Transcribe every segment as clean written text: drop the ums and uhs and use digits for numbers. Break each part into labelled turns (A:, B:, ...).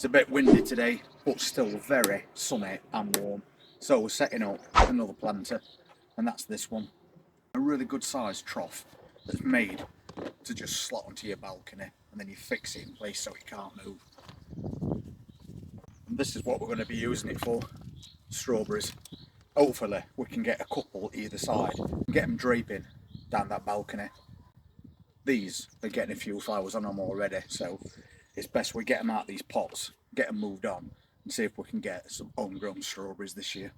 A: It's a bit windy today, but still very sunny and warm. So we're setting up another planter, and that's this one. A really good sized trough that's made to just slot onto your balcony, and then you fix it in place so it can't move. And this is what we're going to be using it for, strawberries. Hopefully we can get a couple either side and get them draping down that balcony. These are getting a few flowers on them already, so it's best we get them out of these pots, get them moved on, and see if we can get some homegrown strawberries this year.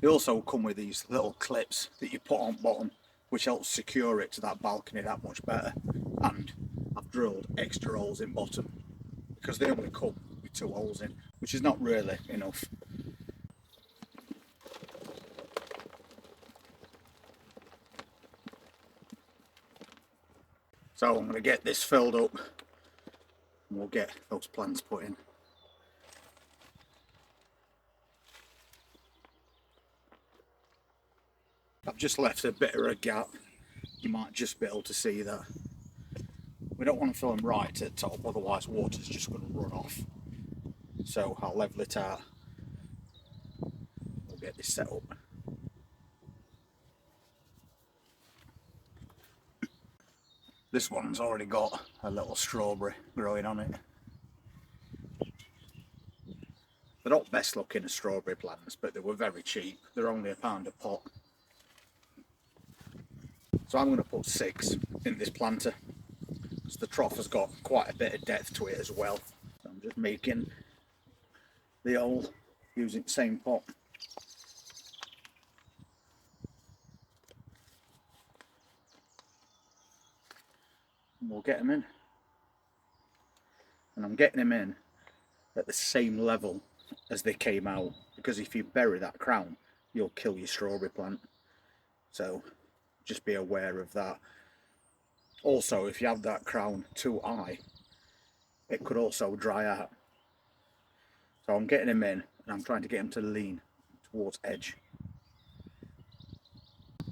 A: They also come with these little clips that you put on bottom, which helps secure it to that balcony that much better. And I've drilled extra holes in bottom because they only come with 2 holes in, which is not really enough. So I'm going to get this filled up and we'll get those plants put in. I've just left a bit of a gap. You might just be able to see that. We don't want to fill them right at the top, otherwise water's just going to run off. So I'll level it out. We'll get this set up. This one's already got a little strawberry growing on it. They're not best looking as strawberry plants, but they were very cheap. They're only £1 a pot. So I'm going to put 6 in this planter, because the trough has got quite a bit of depth to it as well. So I'm just making the hole using the same pot. And we'll get them in. And I'm getting them in at the same level as they came out, because if you bury that crown, you'll kill your strawberry plant. So just be aware of that. Also, if you have that crown too high, it could also dry out. So I'm getting them in and I'm trying to get them to lean towards edge.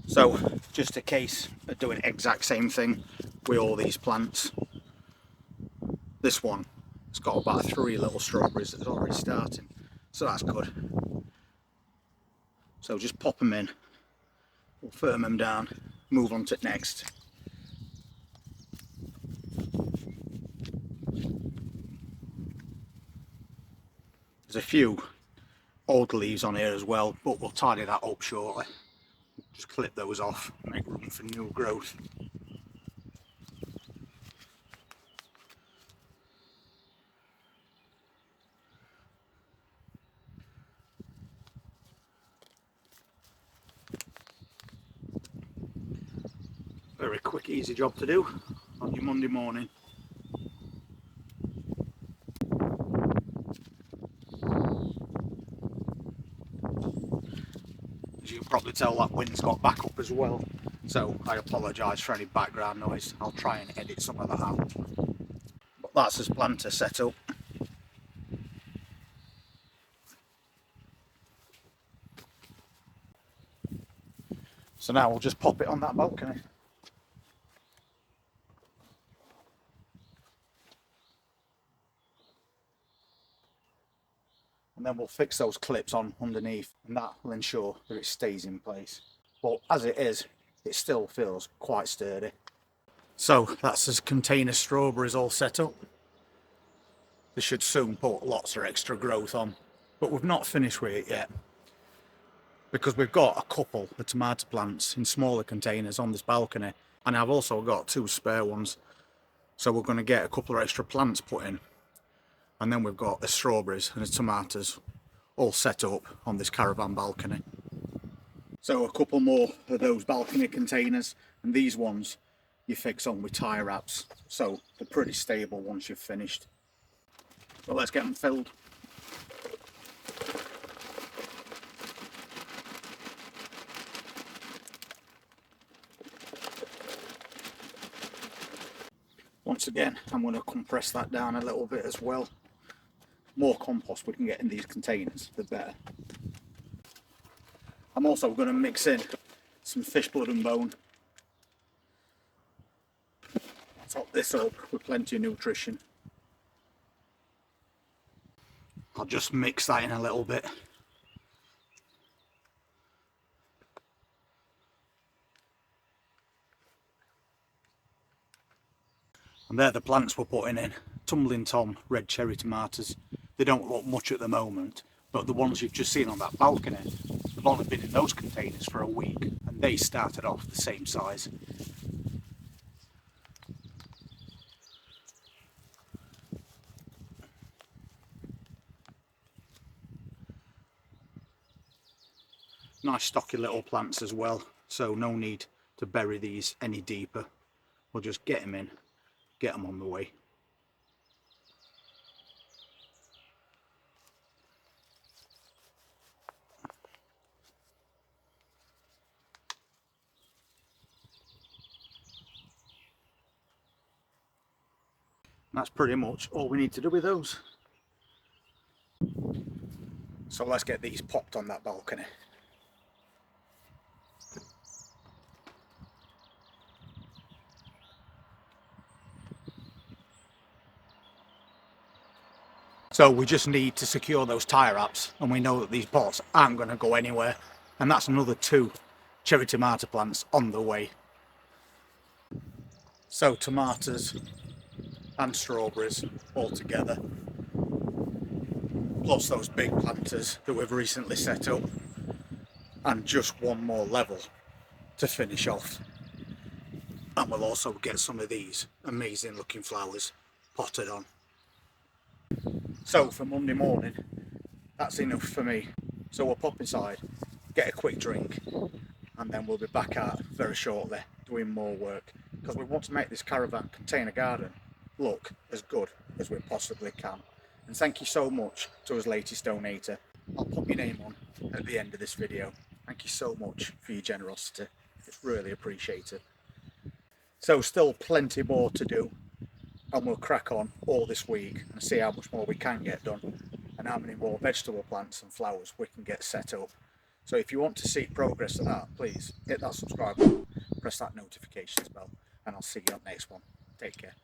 A: So just a case of doing the exact same thing with all these plants. This one has got about 3 little strawberries that's already starting, so that's good. So just pop them in, we'll firm them down, move on to the next. There's a few old leaves on here as well, but we'll tidy that up shortly. Just clip those off, make room for new growth. Very quick, easy job to do on your Monday morning. As you can probably tell, that wind's got back up as well, so I apologise for any background noise. I'll try and edit some of that out. But that's his planter set up. So now we'll just pop it on that balcony. And then we'll fix those clips on underneath, and that will ensure that it stays in place. But as it is, it still feels quite sturdy. So that's his container strawberries all set up. They should soon put lots of extra growth on, but we've not finished with it yet, because we've got a couple of tomato plants in smaller containers on this balcony, and I've also got 2 spare ones. So we're going to get a couple of extra plants put in. And then we've got the strawberries and the tomatoes all set up on this Caravan balcony. So a couple more of those balcony containers, and these ones you fix on with tie wraps, so they're pretty stable once you've finished. But let's get them filled. Once again, I'm going to compress that down a little bit as well. More compost we can get in these containers, the better. I'm also going to mix in some fish blood and bone. Top this up with plenty of nutrition. I'll just mix that in a little bit. And they're the plants we're putting in. Tumbling Tom red cherry tomatoes. They don't look much at the moment, but the ones you've just seen on that balcony, they've only been in those containers for a week, and they started off the same size. Nice stocky little plants as well, so no need to bury these any deeper. We'll just get them in, get them on the way. And that's pretty much all we need to do with those. So let's get these popped on that balcony. So we just need to secure those tie wraps, and we know that these pots aren't going to go anywhere, and that's another 2 cherry tomato plants on the way. So tomatoes and strawberries all together, plus those big planters that we've recently set up, and just one more level to finish off. And we'll also get some of these amazing looking flowers potted on. So for Monday morning, that's enough for me. So we'll pop inside, get a quick drink, and then we'll be back out very shortly doing more work, because we want to make this caravan container garden look as good as we possibly can. And thank you so much to our latest donator. I'll put your name on at the end of this video. Thank you so much for your generosity. It's really appreciated. So still plenty more to do, and we'll crack on all this week and see how much more we can get done and how many more vegetable plants and flowers we can get set up. So if you want to see progress of that, please hit that subscribe button, press that notifications bell, and I'll see you on the next one. Take care.